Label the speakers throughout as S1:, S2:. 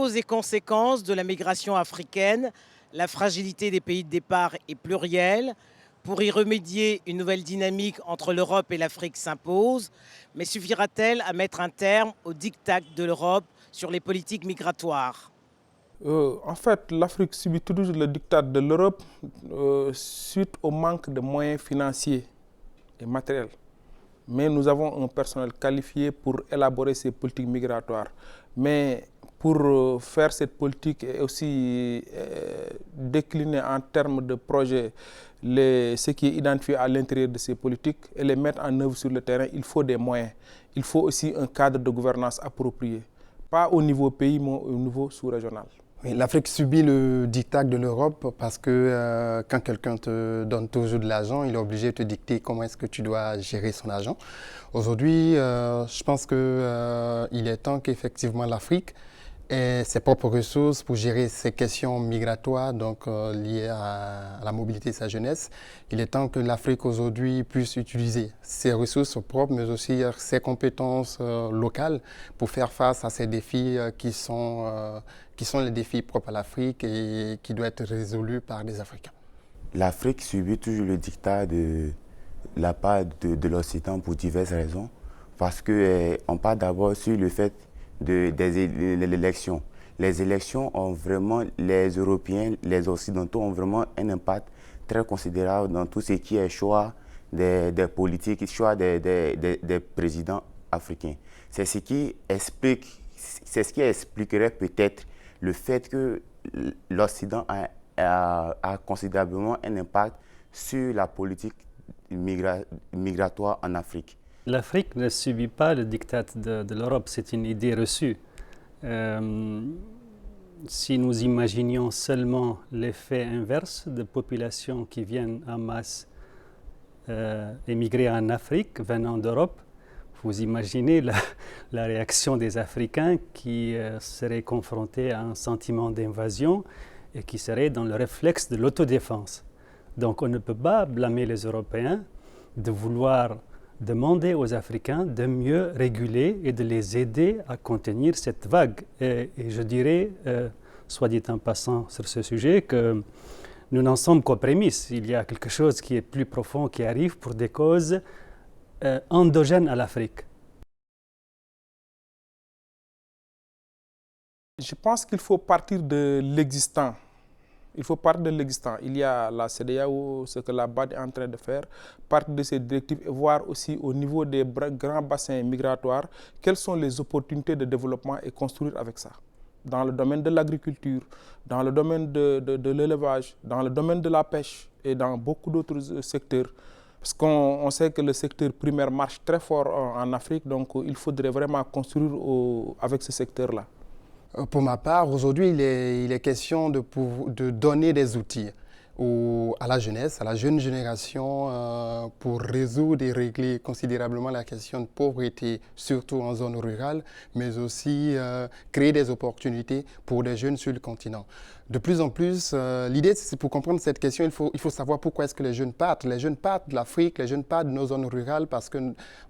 S1: causes et conséquences de la migration africaine, la fragilité des pays de départ est plurielle. Pour y remédier, une nouvelle dynamique entre l'Europe et l'Afrique s'impose, mais suffira-t-elle à mettre un terme au diktat de l'Europe sur les politiques migratoires?
S2: En fait, l'Afrique subit toujours le diktat de l'Europe suite au manque de moyens financiers et matériels. Mais nous avons un personnel qualifié pour élaborer ces politiques migratoires. Mais pour faire cette politique et aussi décliner en termes de projets ce qui est identifié à l'intérieur de ces politiques et les mettre en œuvre sur le terrain, il faut des moyens. Il faut aussi un cadre de gouvernance approprié. Pas au niveau pays, mais au niveau sous-régional.
S3: Oui, l'Afrique subit le diktat de l'Europe parce que quand quelqu'un te donne toujours de l'argent, il est obligé de te dicter comment est-ce que tu dois gérer son argent. Aujourd'hui, je pense qu'il est temps qu'effectivement l'Afrique ait ses propres ressources pour gérer ces questions migratoires donc, liées à la mobilité de sa jeunesse. Il est temps que l'Afrique aujourd'hui puisse utiliser ses ressources propres, mais aussi ses compétences locales pour faire face à ces défis qui sont les défis propres à l'Afrique et qui doivent être résolus par des Africains.
S4: L'Afrique subit toujours le diktat de la part de l'Occident pour diverses raisons. Parce qu'on parle d'abord sur le fait de l'élection. Les élections ont vraiment, les Européens, les Occidentaux ont vraiment un impact très considérable dans tout ce qui est choix des politiques, choix des présidents africains. C'est ce qui expliquerait peut-être le fait que l'Occident a considérablement un impact sur la politique migratoire en Afrique.
S5: L'Afrique ne subit pas le diktat de l'Europe, c'est une idée reçue. Si nous imaginions seulement l'effet inverse de populations qui viennent en masse émigrer en Afrique venant d'Europe, vous imaginez la réaction des Africains qui seraient confrontés à un sentiment d'invasion et qui seraient dans le réflexe de l'autodéfense. Donc on ne peut pas blâmer les Européens de vouloir demander aux Africains de mieux réguler et de les aider à contenir cette vague. Et je dirais, soit dit en passant sur ce sujet, que nous n'en sommes qu'aux prémices. Il y a quelque chose qui est plus profond qui arrive pour des causes endogènes à l'Afrique.
S2: Je pense qu'il faut partir de l'existant. Il faut partir de l'existant. Il y a la CEDEAO, ce que la BAD est en train de faire, partir de ces directives et voir aussi au niveau des grands bassins migratoires quelles sont les opportunités de développement et construire avec ça. Dans le domaine de l'agriculture, dans le domaine de l'élevage, dans le domaine de la pêche et dans beaucoup d'autres secteurs. Parce qu'on sait que le secteur primaire marche très fort en Afrique, donc il faudrait vraiment construire avec ce secteur-là.
S3: Pour ma part, aujourd'hui, il est question de donner des outils à la jeunesse, à la jeune génération pour résoudre et régler considérablement la question de pauvreté, surtout en zone rurale, mais aussi créer des opportunités pour des jeunes sur le continent. De plus en plus, l'idée, c'est pour comprendre cette question, il faut savoir pourquoi est-ce que les jeunes partent. Les jeunes partent de l'Afrique, les jeunes partent de nos zones rurales parce que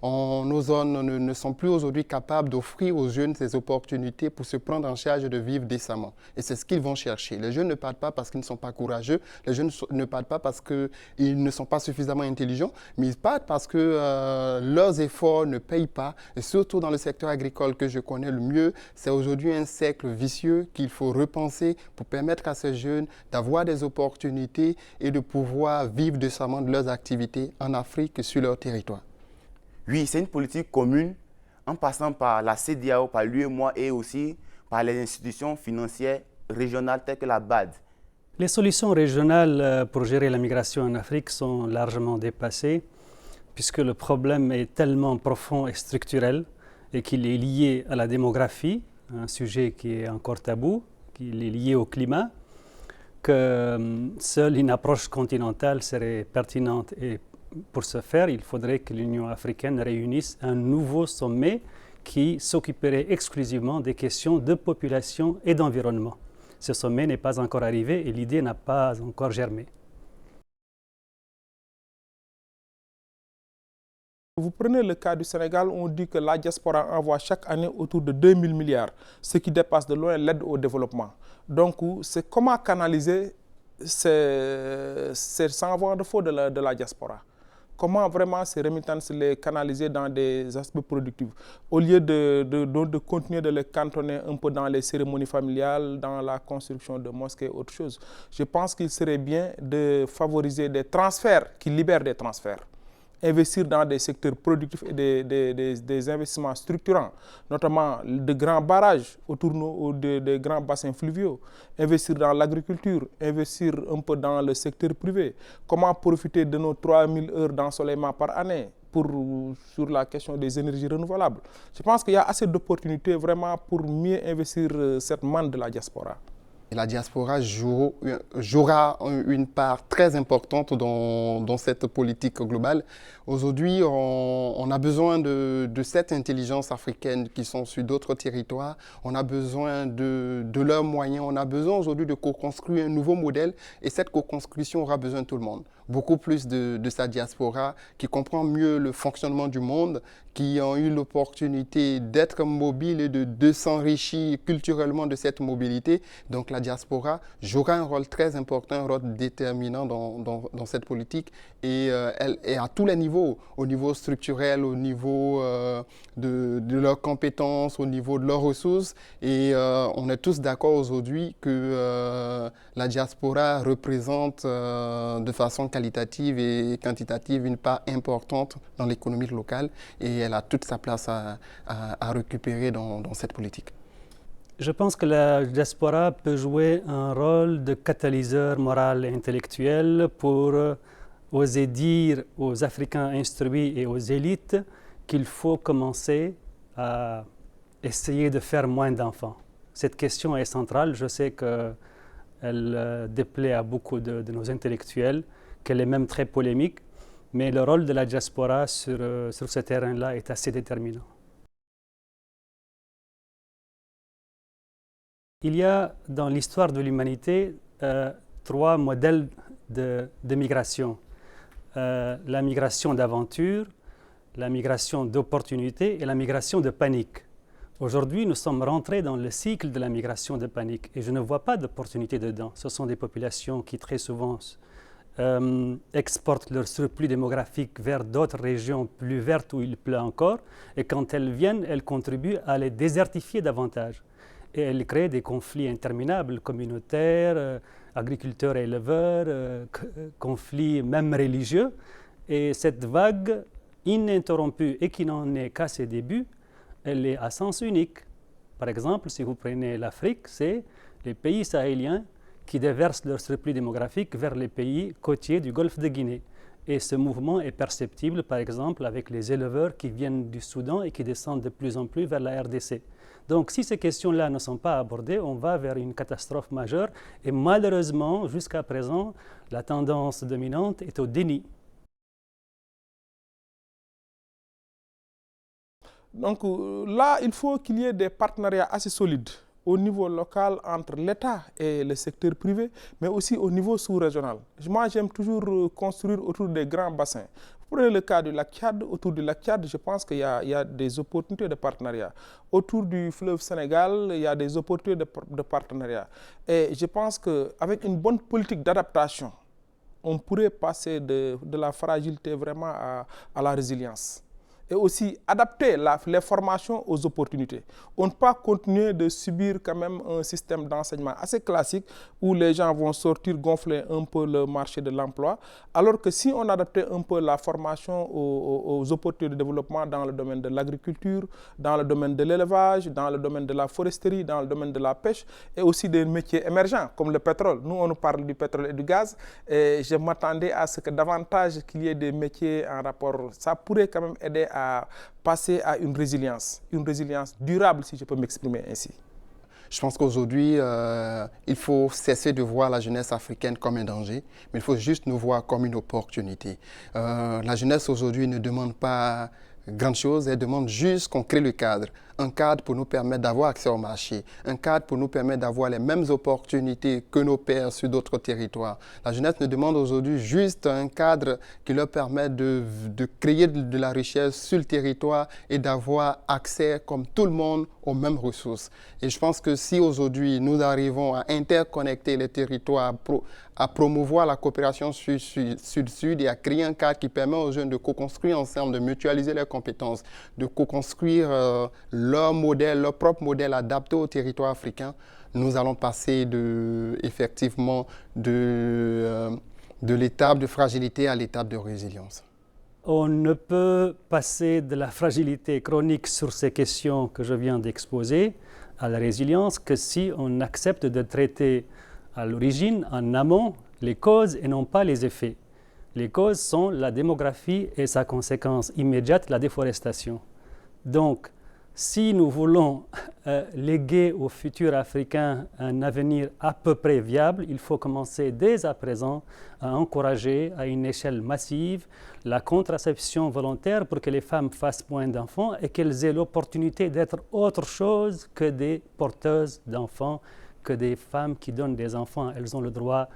S3: nos zones ne sont plus aujourd'hui capables d'offrir aux jeunes ces opportunités pour se prendre en charge et de vivre décemment. Et c'est ce qu'ils vont chercher. Les jeunes ne partent pas parce qu'ils ne sont pas courageux, les jeunes ne partent pas parce qu'ils ne sont pas suffisamment intelligents, mais ils partent parce que leurs efforts ne payent pas. Et surtout dans le secteur agricole que je connais le mieux, c'est aujourd'hui un cercle vicieux qu'il faut repenser pour permettre à ces jeunes d'avoir des opportunités et de pouvoir vivre décemment de leurs activités en Afrique et sur leur territoire.
S4: Oui, c'est une politique commune en passant par la CEDEAO, par l'UEMOA et aussi par les institutions financières régionales telles que la BAD.
S5: Les solutions régionales pour gérer la migration en Afrique sont largement dépassées puisque le problème est tellement profond et structurel et qu'il est lié à la démographie, un sujet qui est encore tabou, qu'il est lié au climat, que seule une approche continentale serait pertinente. Et pour ce faire, il faudrait que l'Union africaine réunisse un nouveau sommet qui s'occuperait exclusivement des questions de population et d'environnement. Ce sommet n'est pas encore arrivé et l'idée n'a pas encore germé.
S2: Vous prenez le cas du Sénégal, on dit que la diaspora envoie chaque année autour de 2000 milliards, ce qui dépasse de loin l'aide au développement. Donc, c'est comment canaliser ces 100 envois de fonds de la diaspora. Comment vraiment ces remittances les canaliser dans des aspects productifs, au lieu de continuer de les cantonner un peu dans les cérémonies familiales, dans la construction de mosquées et autre chose. Je pense qu'il serait bien de favoriser des transferts qui libèrent des transferts. Investir dans des secteurs productifs et des investissements structurants, notamment de grands barrages autour des grands bassins fluviaux, investir dans l'agriculture, investir un peu dans le secteur privé, comment profiter de nos 3000 heures d'ensoleillement par année sur la question des énergies renouvelables. Je pense qu'il y a assez d'opportunités vraiment pour mieux investir cette manne de la diaspora.
S3: La diaspora jouera une part très importante dans cette politique globale. Aujourd'hui, on a besoin de cette intelligence africaine qui sont sur d'autres territoires. On a besoin de leurs moyens. On a besoin aujourd'hui de co-construire un nouveau modèle. Et cette co-construction aura besoin de tout le monde. Beaucoup plus de sa diaspora qui comprend mieux le fonctionnement du monde, qui ont eu l'opportunité d'être mobile et de s'enrichir culturellement de cette mobilité. Donc la diaspora jouera un rôle très important, un rôle déterminant dans cette politique et à tous les niveaux, au niveau structurel, au niveau de leurs compétences, au niveau de leurs ressources. Et on est tous d'accord aujourd'hui que la diaspora représente de façon qualitative et quantitative une part importante dans l'économie locale et elle a toute sa place à récupérer dans cette politique.
S5: Je pense que la diaspora peut jouer un rôle de catalyseur moral et intellectuel pour oser dire aux Africains instruits et aux élites qu'il faut commencer à essayer de faire moins d'enfants. Cette question est centrale. Je sais qu'elle déplaît à beaucoup de nos intellectuels, qu'elle est même très polémique, mais le rôle de la diaspora sur ce terrain-là est assez déterminant. Il y a dans l'histoire de l'humanité 3 modèles de migration. La migration d'aventure, la migration d'opportunité et la migration de panique. Aujourd'hui, nous sommes rentrés dans le cycle de la migration de panique et je ne vois pas d'opportunité dedans. Ce sont des populations qui très souvent exportent leur surplus démographique vers d'autres régions plus vertes où il pleut encore et quand elles viennent, elles contribuent à les désertifier davantage. Et elles créent des conflits interminables, communautaires, agriculteurs et éleveurs, conflits même religieux. Et cette vague ininterrompue et qui n'en est qu'à ses débuts, elle est à sens unique. Par exemple, si vous prenez l'Afrique, c'est les pays sahéliens qui déversent leur surplus démographique vers les pays côtiers du golfe de Guinée. Et ce mouvement est perceptible, par exemple, avec les éleveurs qui viennent du Soudan et qui descendent de plus en plus vers la RDC. Donc, si ces questions-là ne sont pas abordées, on va vers une catastrophe majeure. Et malheureusement, jusqu'à présent, la tendance dominante est au déni.
S2: Donc là, il faut qu'il y ait des partenariats assez solides au niveau local entre l'État et le secteur privé, mais aussi au niveau sous-régional. Moi, j'aime toujours construire autour des grands bassins. Vous prenez le cas du lac Tchad. Autour du lac Tchad, je pense qu'il y a des opportunités de partenariat. Autour du fleuve Sénégal, il y a des opportunités de partenariat. Et je pense qu'avec une bonne politique d'adaptation, on pourrait passer de la fragilité vraiment à la résilience. Et aussi adapter les formations aux opportunités. On ne peut pas continuer de subir quand même un système d'enseignement assez classique où les gens vont sortir gonfler un peu le marché de l'emploi, alors que si on adaptait un peu la formation aux opportunités de développement dans le domaine de l'agriculture, dans le domaine de l'élevage, dans le domaine de la foresterie, dans le domaine de la pêche et aussi des métiers émergents comme le pétrole. Nous, on nous parle du pétrole et du gaz et je m'attendais à ce que davantage qu'il y ait des métiers en rapport. Ça pourrait quand même aider à passer à une résilience durable, si je peux m'exprimer ainsi.
S3: Je pense qu'aujourd'hui, il faut cesser de voir la jeunesse africaine comme un danger, mais il faut juste nous voir comme une opportunité. La jeunesse aujourd'hui ne demande pas grand chose, elle demande juste qu'on crée le cadre. un cadre pour nous permettre d'avoir accès au marché, un cadre pour nous permettre d'avoir les mêmes opportunités que nos pairs sur d'autres territoires. La jeunesse nous demande aujourd'hui juste un cadre qui leur permet de créer de la richesse sur le territoire et d'avoir accès, comme tout le monde, aux mêmes ressources. Et je pense que si aujourd'hui nous arrivons à interconnecter les territoires, à promouvoir la coopération sud-sud et à créer un cadre qui permet aux jeunes de co-construire ensemble, de mutualiser leurs compétences, de co-construire leur modèle, leur propre modèle adapté au territoire africain, nous allons passer effectivement de l'étape de fragilité à l'étape de résilience.
S5: On ne peut passer de la fragilité chronique sur ces questions que je viens d'exposer à la résilience que si on accepte de traiter à l'origine, en amont, les causes et non pas les effets. Les causes sont la démographie et sa conséquence immédiate, la déforestation. Donc, si nous voulons léguer aux futurs Africains un avenir à peu près viable, il faut commencer dès à présent à encourager à une échelle massive la contraception volontaire pour que les femmes fassent moins d'enfants et qu'elles aient l'opportunité d'être autre chose que des porteuses d'enfants, que des femmes qui donnent des enfants. Elles ont le droit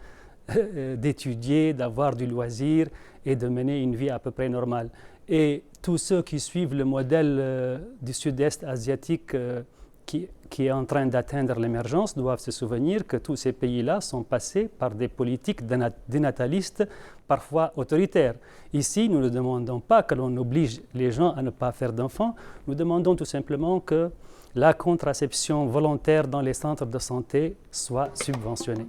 S5: d'étudier, d'avoir du loisir et de mener une vie à peu près normale. Et tous ceux qui suivent le modèle du sud-est asiatique qui est en train d'atteindre l'émergence doivent se souvenir que tous ces pays-là sont passés par des politiques dénatalistes, parfois autoritaires. Ici, nous ne demandons pas que l'on oblige les gens à ne pas faire d'enfants, nous demandons tout simplement que la contraception volontaire dans les centres de santé soit subventionnée.